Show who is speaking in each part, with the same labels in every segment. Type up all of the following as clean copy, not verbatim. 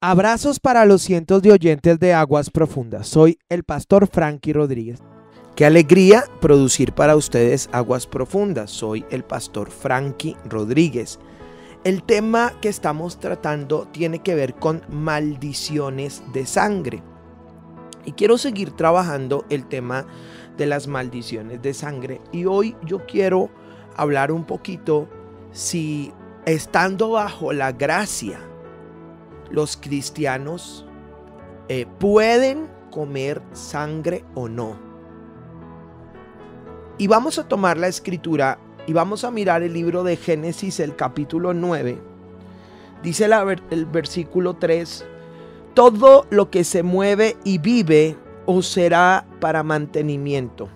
Speaker 1: Abrazos para los cientos de oyentes de Aguas Profundas. Soy el pastor Frankie Rodríguez. Qué alegría producir para ustedes Aguas Profundas. Soy el pastor Frankie Rodríguez. El tema que estamos tratando tiene que ver con maldiciones de sangre. Y quiero seguir trabajando el tema de las maldiciones de sangre. Y hoy yo quiero hablar un poquito si estando bajo la gracia, los cristianos pueden comer sangre o no. Y vamos a tomar la escritura y vamos a mirar el libro de Génesis, el capítulo 9. Dice el versículo 3: todo lo que se mueve y vive os será para mantenimiento.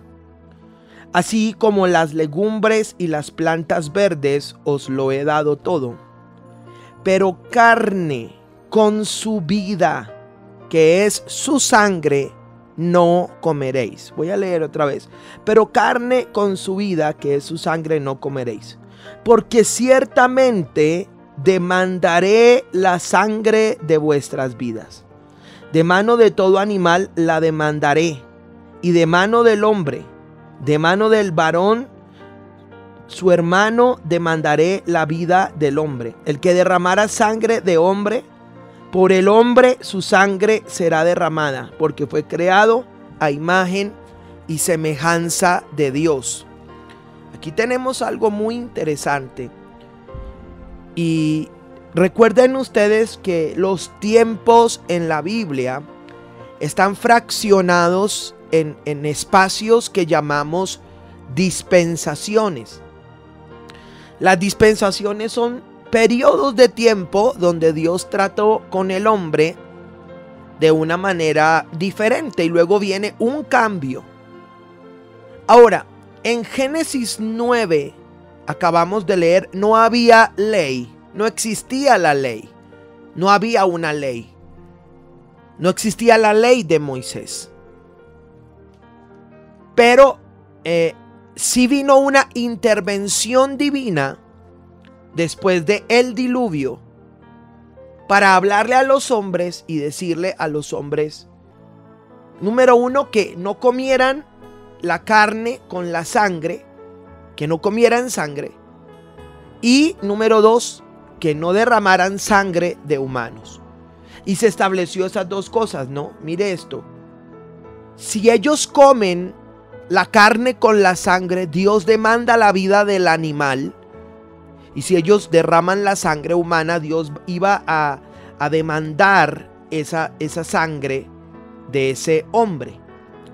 Speaker 1: Así como las legumbres y las plantas verdes os lo he dado todo. Pero carne con su vida, que es su sangre, no comeréis. Voy a leer otra vez. Pero carne con su vida, que es su sangre, no comeréis. Porque ciertamente demandaré la sangre de vuestras vidas. De mano de todo animal la demandaré. Y de mano del hombre, de mano del varón, su hermano, demandaré la vida del hombre. El que derramara sangre de hombre, por el hombre su sangre será derramada, porque fue creado a imagen y semejanza de Dios. Aquí tenemos algo muy interesante. Y recuerden ustedes que los tiempos en la Biblia están fraccionados en espacios que llamamos dispensaciones. Las dispensaciones son periodos de tiempo donde Dios trató con el hombre de una manera diferente y luego viene un cambio. Ahora, en Génesis 9, acabamos de leer, no había ley, no existía la ley, no había una ley, no existía la ley de Moisés. Pero sí vino una intervención divina después de el diluvio para hablarle a los hombres y decirle a los hombres, número uno, que no comieran la carne con la sangre, que no comieran sangre, y número dos, que no derramaran sangre de humanos. Y se estableció esas dos cosas, ¿no? Mire esto: si ellos comen la carne con la sangre, Dios demanda la vida del animal. Y si ellos derraman la sangre humana, Dios iba a demandar esa sangre de ese hombre.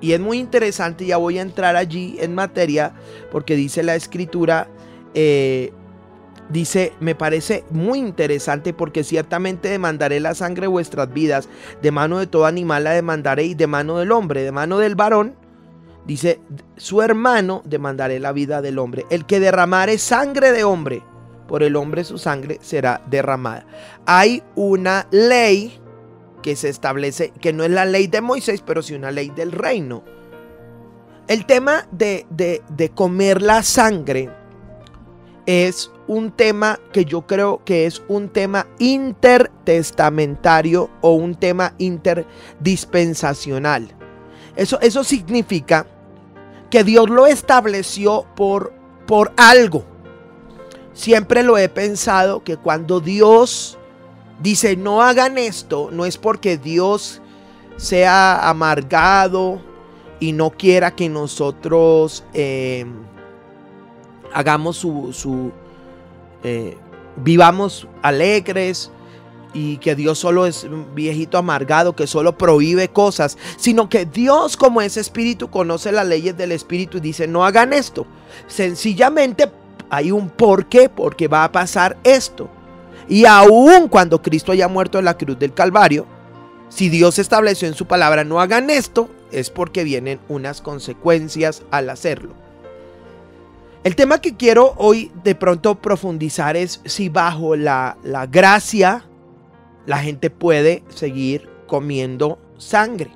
Speaker 1: Y es muy interesante, ya voy a entrar allí en materia, porque dice la escritura, dice, me parece muy interesante, porque ciertamente demandaré la sangre de vuestras vidas, de mano de todo animal la demandaré, y de mano del hombre, de mano del varón, dice, su hermano, demandaré la vida del hombre. El que derramare sangre de hombre, por el hombre su sangre será derramada. Hay una ley que se establece, que no es la ley de Moisés, pero sí una ley del reino. El tema de comer la sangre es un tema que yo creo que es un tema intertestamentario o un tema interdispensacional. Eso significa que Dios lo estableció por algo. Siempre lo he pensado, que cuando Dios dice no hagan esto, no es porque Dios sea amargado y no quiera que nosotros hagamos vivamos alegres, y que Dios solo es un viejito amargado que solo prohíbe cosas, sino que Dios, como es espíritu, conoce las leyes del espíritu y dice no hagan esto. Sencillamente hay un porqué, porque va a pasar esto. Y aun cuando Cristo haya muerto en la cruz del Calvario, si Dios estableció en su palabra no hagan esto, es porque vienen unas consecuencias al hacerlo. El tema que quiero hoy de pronto profundizar es si bajo la gracia la gente puede seguir comiendo sangre.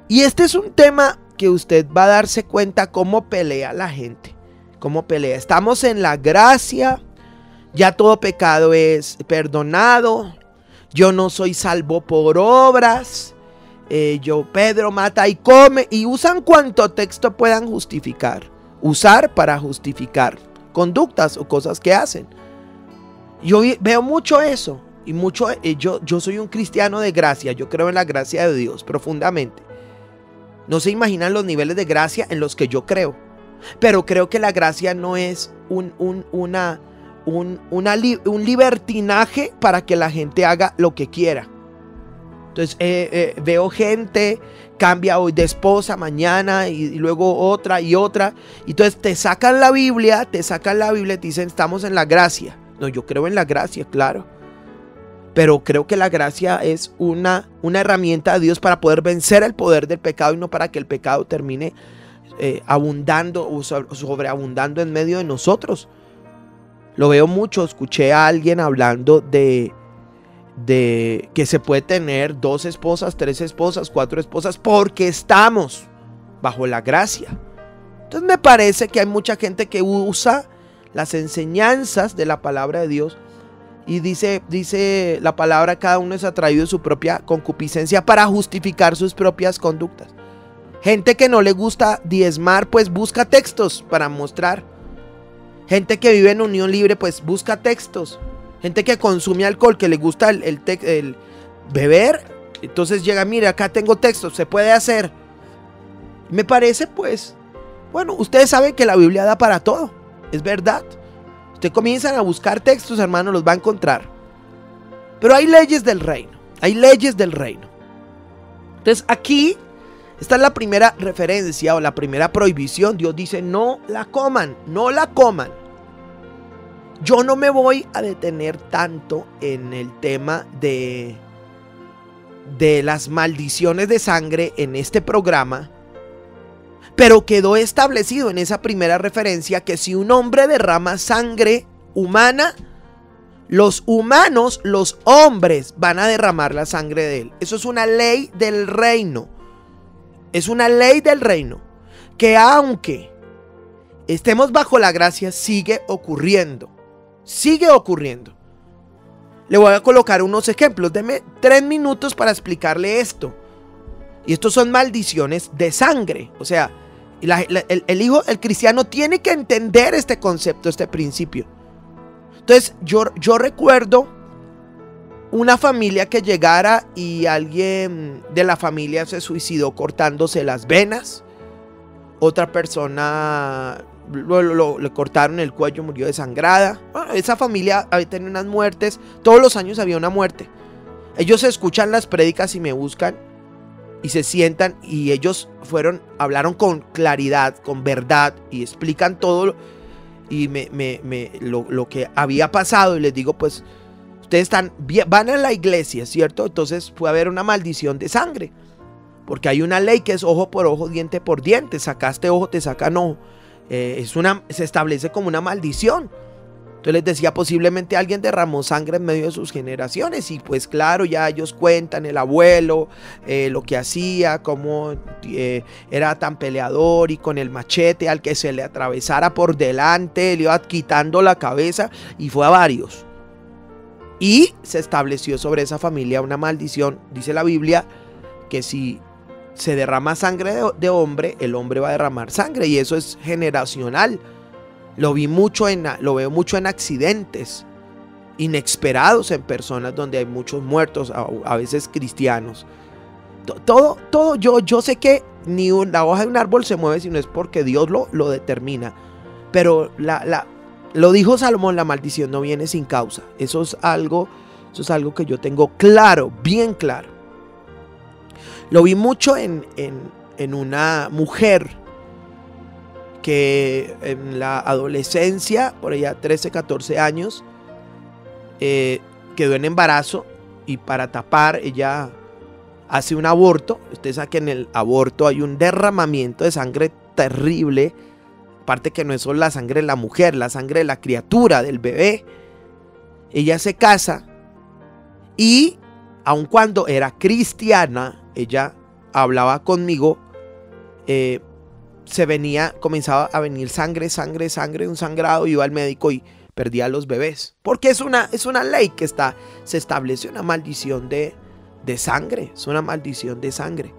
Speaker 1: Y este es un tema que usted va a darse cuenta cómo pelea la gente. Cómo pelea. Estamos en la gracia, ya todo pecado es perdonado, yo no soy salvo por obras, Pedro mata y come, y usan cuanto texto puedan justificar, usar para justificar conductas o cosas que hacen. Yo veo mucho eso, y mucho, yo soy un cristiano de gracia, yo creo en la gracia de Dios profundamente. No se imaginan los niveles de gracia en los que yo creo, pero creo que la gracia no es un libertinaje para que la gente haga lo que quiera. Entonces veo gente, cambia hoy de esposa, mañana y luego otra y otra. Y entonces te sacan la Biblia, te dicen estamos en la gracia. No, yo creo en la gracia, claro. Pero creo que la gracia es una herramienta de Dios para poder vencer el poder del pecado y no para que el pecado termine abundando o sobreabundando en medio de nosotros. Lo veo mucho, escuché a alguien hablando de que se puede tener 2 esposas, 3 esposas, 4 esposas porque estamos bajo la gracia. Entonces me parece que hay mucha gente que usa las enseñanzas de la palabra de Dios y dice la palabra, cada uno es atraído de su propia concupiscencia para justificar sus propias conductas. Gente que no le gusta diezmar, pues busca textos para mostrar. Gente que vive en unión libre, pues busca textos. Gente que consume alcohol, que le gusta el beber, entonces llega, mire, acá tengo textos, se puede hacer. Me parece, pues, bueno, ustedes saben que la Biblia da para todo, es verdad. Ustedes comienzan a buscar textos, hermanos, los va a encontrar. Pero hay leyes del reino, hay leyes del reino. Entonces aquí, esta es la primera referencia o la primera prohibición. Dios dice, no la coman, no la coman. Yo no me voy a detener tanto en el tema de las maldiciones de sangre en este programa, pero quedó establecido en esa primera referencia que si un hombre derrama sangre humana, los humanos, los hombres, van a derramar la sangre de él. Eso es una ley del reino. Es una ley del reino que aunque estemos bajo la gracia, sigue ocurriendo. Sigue ocurriendo. Le voy a colocar unos ejemplos. Deme 3 minutos para explicarle esto. Y estos son maldiciones de sangre. O sea, el cristiano tiene que entender este concepto, este principio. Entonces, yo recuerdo una familia que llegara y alguien de la familia se suicidó cortándose las venas. Otra persona le cortaron el cuello, murió desangrada. Bueno, esa familia había tenido unas muertes. Todos los años había una muerte. Ellos escuchan las prédicas y me buscan y se sientan y ellos hablaron con claridad, con verdad y explican todo y lo que había pasado. Y les digo, pues ustedes van a la iglesia, ¿cierto? Entonces puede haber una maldición de sangre, porque hay una ley que es ojo por ojo, diente por diente. Sacaste ojo, te sacan ojo. Se establece como una maldición. Entonces les decía, posiblemente alguien derramó sangre en medio de sus generaciones. Y pues claro, ya ellos cuentan el abuelo, lo que hacía, cómo era tan peleador y con el machete al que se le atravesara por delante, le iba quitando la cabeza y fue a varios. Y se estableció sobre esa familia una maldición. Dice la Biblia que si se derrama sangre de hombre, el hombre va a derramar sangre, y eso es generacional. Lo veo mucho en accidentes inesperados en personas donde hay muchos muertos, a veces cristianos. Todo yo sé que ni la hoja de un árbol se mueve si no es porque Dios lo determina. Pero lo dijo Salomón, la maldición no viene sin causa. Eso es algo que yo tengo claro, bien claro. Lo vi mucho en una mujer que en la adolescencia, por allá 13, 14 años, quedó en embarazo y para tapar ella hace un aborto. Usted sabe que en el aborto hay un derramamiento de sangre terrible. Aparte que no es solo la sangre de la mujer, la sangre de la criatura, del bebé. Ella se casa y aun cuando era cristiana, ella hablaba conmigo, comenzaba a venir sangre, un sangrado, iba al médico perdía a los bebés. Porque es una ley que se establece una maldición de sangre. Es una maldición de sangre.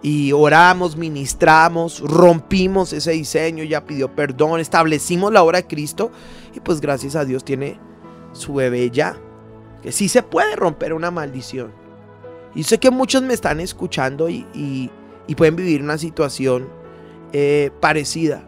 Speaker 1: Y oramos, ministramos, rompimos ese diseño, ella pidió perdón, establecimos la obra de Cristo y pues gracias a Dios tiene su bebé ya. Que sí se puede romper una maldición. Y sé que muchos me están escuchando y pueden vivir una situación parecida.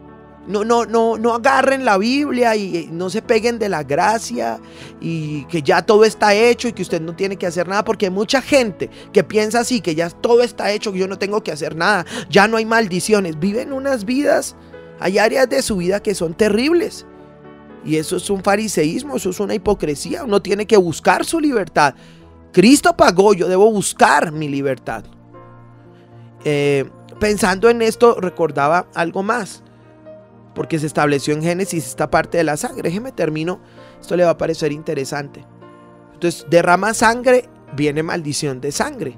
Speaker 1: No agarren la Biblia y no se peguen de la gracia y que ya todo está hecho y que usted no tiene que hacer nada, porque hay mucha gente que piensa así, que ya todo está hecho, que yo no tengo que hacer nada, ya no hay maldiciones. Viven unas vidas, hay áreas de su vida que son terribles y eso es un fariseísmo, eso es una hipocresía. Uno tiene que buscar su libertad. Cristo pagó, yo debo buscar mi libertad. Pensando en esto recordaba algo más, porque se estableció en Génesis esta parte de la sangre. Déjeme termino, esto le va a parecer interesante. Entonces, derrama sangre, viene maldición de sangre.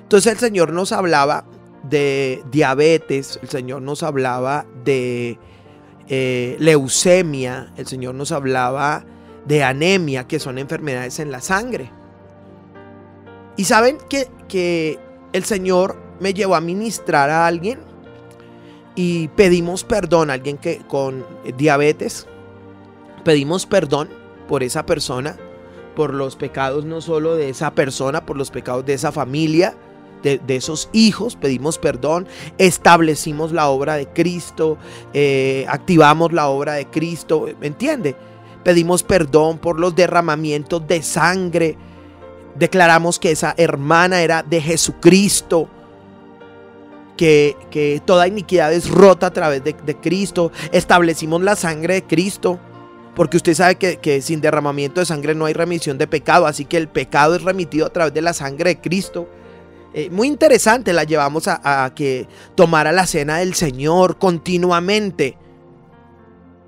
Speaker 1: Entonces el Señor nos hablaba de diabetes, el Señor nos hablaba de leucemia, el Señor nos hablaba de anemia, que son enfermedades en la sangre. Y saben que el Señor me llevó a ministrar a alguien y pedimos perdón a alguien que con diabetes. Pedimos perdón por esa persona, por los pecados no solo de esa persona, por los pecados de esa familia, de esos hijos. Pedimos perdón, establecimos la obra de Cristo, activamos la obra de Cristo, ¿me entiende? Pedimos perdón por los derramamientos de sangre. Declaramos que esa hermana era de Jesucristo, que toda iniquidad es rota a través de Cristo. Establecimos la sangre de Cristo, porque usted sabe que sin derramamiento de sangre no hay remisión de pecado, así que el pecado es remitido a través de la sangre de Cristo. Muy interesante, la llevamos a que tomara la cena del Señor continuamente.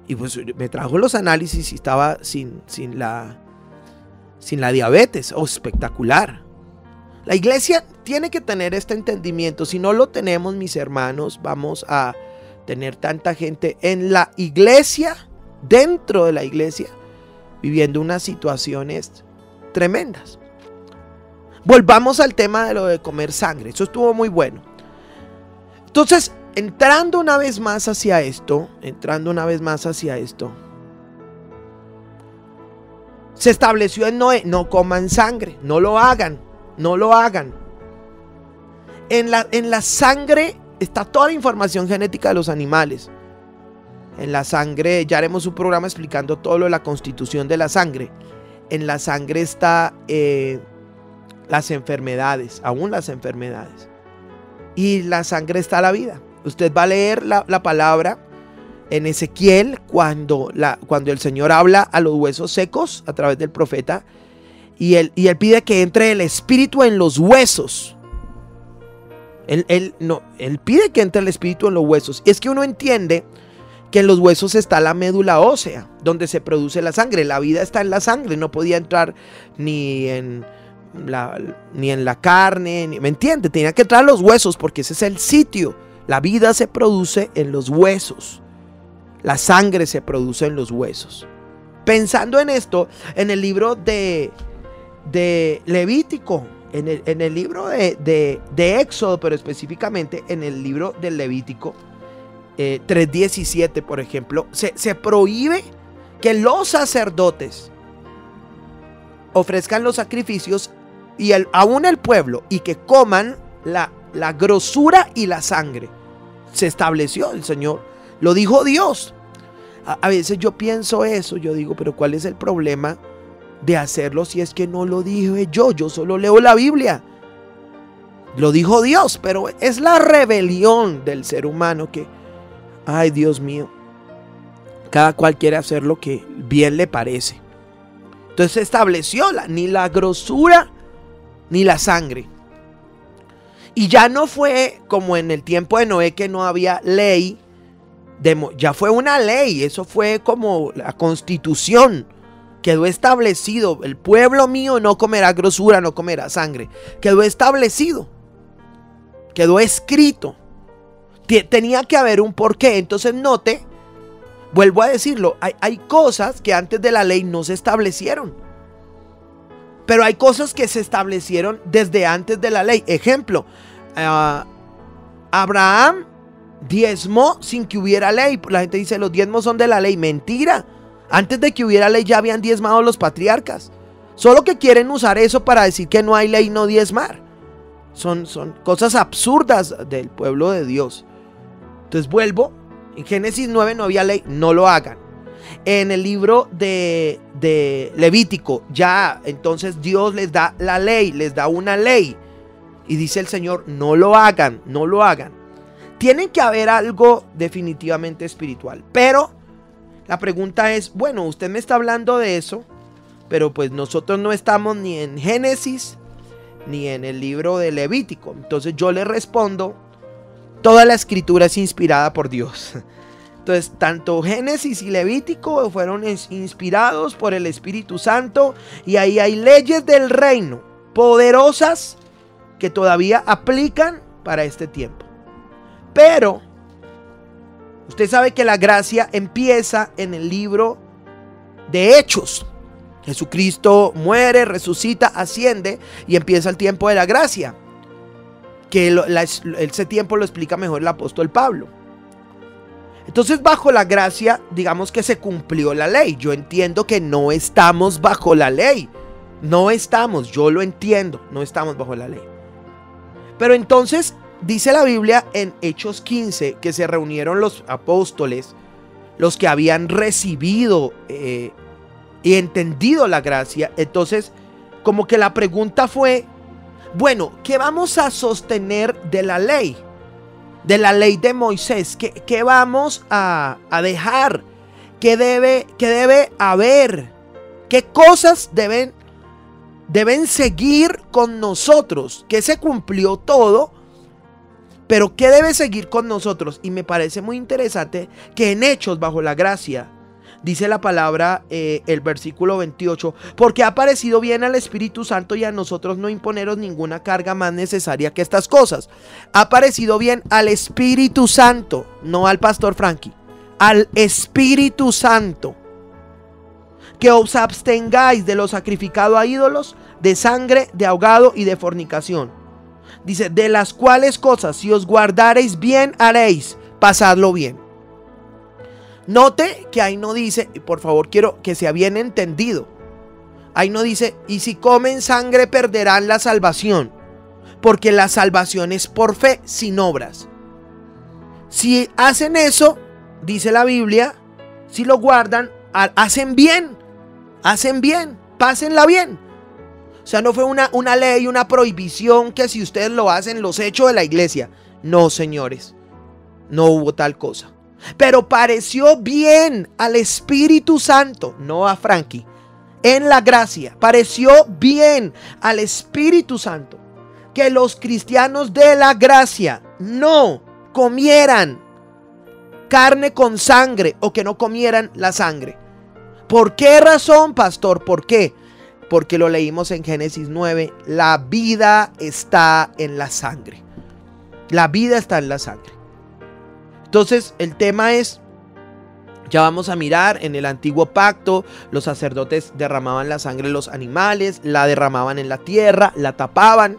Speaker 1: Y pues me trajo los análisis y estaba sin la diabetes. Oh, espectacular. La iglesia tiene que tener este entendimiento. Si no lo tenemos, mis hermanos, vamos a tener tanta gente en la iglesia, dentro de la iglesia, viviendo unas situaciones tremendas. Volvamos al tema de lo de comer sangre. Eso estuvo muy bueno. Entonces, entrando una vez más hacia esto, se estableció en Noé: no coman sangre, no lo hagan. En la sangre está toda la información genética de los animales. En la sangre, ya haremos un programa explicando todo lo de la constitución de la sangre. En la sangre está las enfermedades, aún las enfermedades. Y en la sangre está la vida. Usted va a leer la palabra en Ezequiel cuando el Señor habla a los huesos secos a través del profeta. Y él pide que entre el espíritu en los huesos. Él pide que entre el espíritu en los huesos. Y es que uno entiende que en los huesos está la médula ósea, donde se produce la sangre. La vida está en la sangre. No podía entrar ni en la carne, ¿me entiende? Tenía que entrar a los huesos, porque ese es el sitio. La vida se produce en los huesos. La sangre se produce en los huesos. Pensando en esto, en el libro de Levítico, en el libro de Éxodo, pero específicamente en el libro del Levítico 3:17, por ejemplo, se prohíbe que los sacerdotes ofrezcan los sacrificios y aún el pueblo, y que coman la grosura y la sangre. Se estableció, el Señor lo dijo Dios. A veces yo pienso eso, yo digo, pero ¿cuál es el problema de hacerlo si es que no lo dije yo solo leo la Biblia? Lo dijo Dios, pero es la rebelión del ser humano que, ay Dios mío, cada cual quiere hacer lo que bien le parece. Entonces se estableció ni la grosura ni la sangre. Y ya no fue como en el tiempo de Noé, que no había ley. Ya fue una ley, eso fue como la constitución. Quedó establecido: el pueblo mío no comerá grosura, no comerá sangre. Quedó establecido, quedó escrito. Tenía que haber un porqué. Entonces note Vuelvo a decirlo, hay cosas que antes de la ley no se establecieron. Pero hay cosas que se establecieron desde antes de la ley. Ejemplo, Abraham diezmó sin que hubiera ley. La gente dice, los diezmos son de la ley. Mentira. Antes de que hubiera ley ya habían diezmado los patriarcas. Solo que quieren usar eso para decir que no hay ley, no diezmar. Son cosas absurdas del pueblo de Dios. Entonces vuelvo. En Génesis 9 no había ley, no lo hagan. En el libro de Levítico, ya entonces Dios les da la ley, les da una ley. Y dice el Señor, no lo hagan, no lo hagan. Tiene que haber algo definitivamente espiritual. Pero la pregunta es, bueno, usted me está hablando de eso, pero pues nosotros no estamos ni en Génesis, ni en el libro de Levítico. Entonces yo le respondo, toda la escritura es inspirada por Dios. Entonces, tanto Génesis y Levítico fueron inspirados por el Espíritu Santo. Y ahí hay leyes del reino poderosas que todavía aplican para este tiempo. Pero usted sabe que la gracia empieza en el libro de Hechos. Jesucristo muere, resucita, asciende y empieza el tiempo de la gracia. Que ese tiempo lo explica mejor el apóstol Pablo. Entonces, bajo la gracia, digamos que se cumplió la ley. Yo entiendo que no estamos bajo la ley. No estamos, yo lo entiendo, no estamos bajo la ley. Pero entonces, dice la Biblia en Hechos 15, que se reunieron los apóstoles, los que habían recibido y entendido la gracia. Entonces, como que la pregunta fue, bueno, ¿qué vamos a sostener de la ley? De la ley de Moisés, ¿qué vamos a dejar? ¿Qué debe haber? ¿Qué cosas deben seguir con nosotros? Que se cumplió todo, pero ¿qué debe seguir con nosotros? Y me parece muy interesante que en Hechos, bajo la gracia, dice la palabra, el versículo 28, porque ha parecido bien al Espíritu Santo y a nosotros no imponeros ninguna carga más necesaria que estas cosas. Ha parecido bien al Espíritu Santo, no al pastor Frankie, al Espíritu Santo, que os abstengáis de lo sacrificado a ídolos, de sangre, de ahogado y de fornicación. Dice, de las cuales cosas, si os guardareis bien haréis, pasadlo bien. Note que ahí no dice, y por favor quiero que sea bien entendido, ahí no dice, y si comen sangre perderán la salvación, porque la salvación es por fe, sin obras. Si hacen eso, dice la Biblia, si lo guardan, hacen bien, pásenla bien. O sea, no fue una ley, una prohibición que si ustedes lo hacen, los echo de la iglesia. No, señores, no hubo tal cosa. Pero pareció bien al Espíritu Santo, no a Frankie, en la gracia, pareció bien al Espíritu Santo que los cristianos de la gracia no comieran carne con sangre o que no comieran la sangre. ¿Por qué razón, pastor? ¿Por qué? Porque lo leímos en Génesis 9, la vida está en la sangre. La vida está en la sangre. Entonces el tema es, ya vamos a mirar, en el antiguo pacto los sacerdotes derramaban la sangre de los animales, la derramaban en la tierra, la tapaban.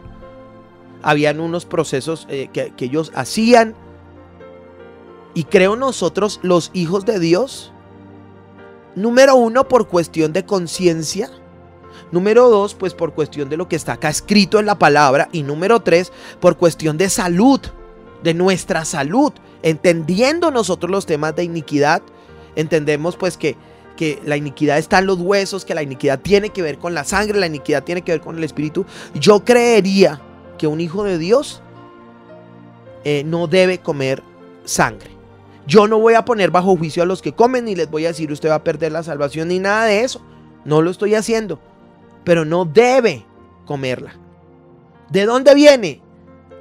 Speaker 1: Habían unos procesos que ellos hacían. Y creo nosotros, los hijos de Dios, número uno, por cuestión de conciencia. Número dos, pues por cuestión de lo que está acá escrito en la palabra. Y número tres, por cuestión de salud, de nuestra salud. Entendiendo nosotros los temas de iniquidad, entendemos pues que la iniquidad está en los huesos, que la iniquidad tiene que ver con la sangre, la iniquidad tiene que ver con el espíritu. Yo creería que un hijo de Dios no debe comer sangre. Yo no voy a poner bajo juicio a los que comen, ni les voy a decir usted va a perder la salvación, ni nada de eso. No lo estoy haciendo, pero no debe comerla. ¿De dónde viene?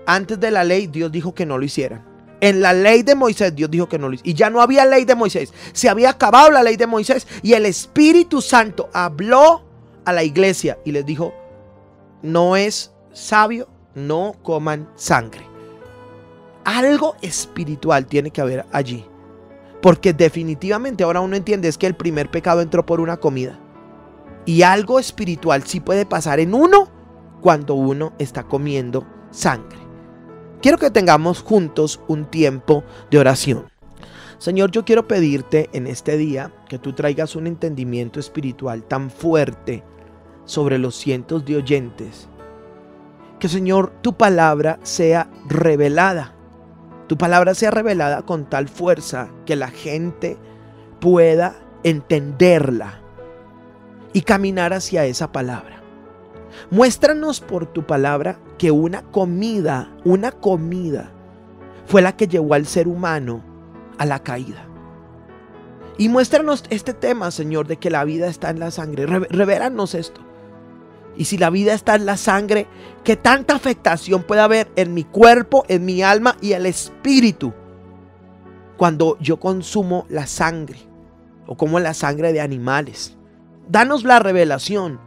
Speaker 1: Antes de la ley Dios dijo que no lo hicieran. En la ley de Moisés Dios dijo que no lo hicieran. Y ya no había ley de Moisés. Se había acabado la ley de Moisés. Y el Espíritu Santo habló a la iglesia y les dijo, no es sabio, no coman sangre. Algo espiritual tiene que haber allí. Porque definitivamente ahora uno entiende es que el primer pecado entró por una comida. Y algo espiritual sí puede pasar en uno cuando uno está comiendo sangre. Quiero que tengamos juntos un tiempo de oración. Señor, yo quiero pedirte en este día que tú traigas un entendimiento espiritual tan fuerte sobre los cientos de oyentes. Que, Señor, tu palabra sea revelada. Tu palabra sea revelada con tal fuerza que la gente pueda entenderla y caminar hacia esa palabra. Muéstranos por tu palabra que una comida fue la que llevó al ser humano a la caída. Y muéstranos este tema, Señor, de que la vida está en la sangre. Revélanos esto. Y si la vida está en la sangre, ¿qué tanta afectación puede haber en mi cuerpo, en mi alma y el espíritu cuando yo consumo la sangre o como la sangre de animales? Danos la revelación.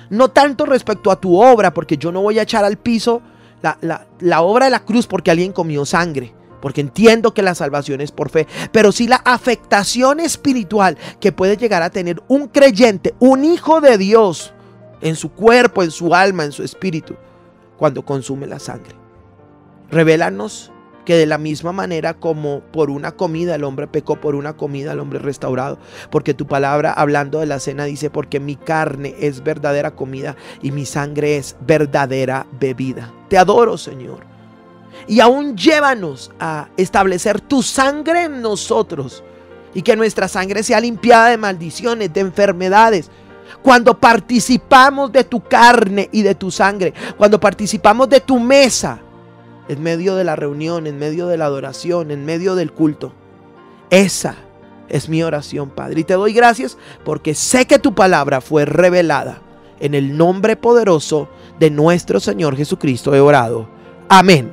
Speaker 1: No tanto respecto a tu obra, porque yo no voy a echar al piso la obra de la cruz porque alguien comió sangre, porque entiendo que la salvación es por fe, pero sí la afectación espiritual que puede llegar a tener un creyente, un hijo de Dios, en su cuerpo, en su alma, en su espíritu, cuando consume la sangre. Revélanos que de la misma manera como por una comida el hombre pecó, por una comida el hombre es restaurado. Porque tu palabra, hablando de la cena, dice: porque mi carne es verdadera comida y mi sangre es verdadera bebida. Te adoro, Señor. Y aún llévanos a establecer tu sangre en nosotros y que nuestra sangre sea limpiada de maldiciones, de enfermedades. Cuando participamos de tu carne y de tu sangre, cuando participamos de tu mesa, en medio de la reunión, en medio de la adoración, en medio del culto. Esa es mi oración, Padre. Y te doy gracias porque sé que tu palabra fue revelada. En el nombre poderoso de nuestro Señor Jesucristo he orado. Amén.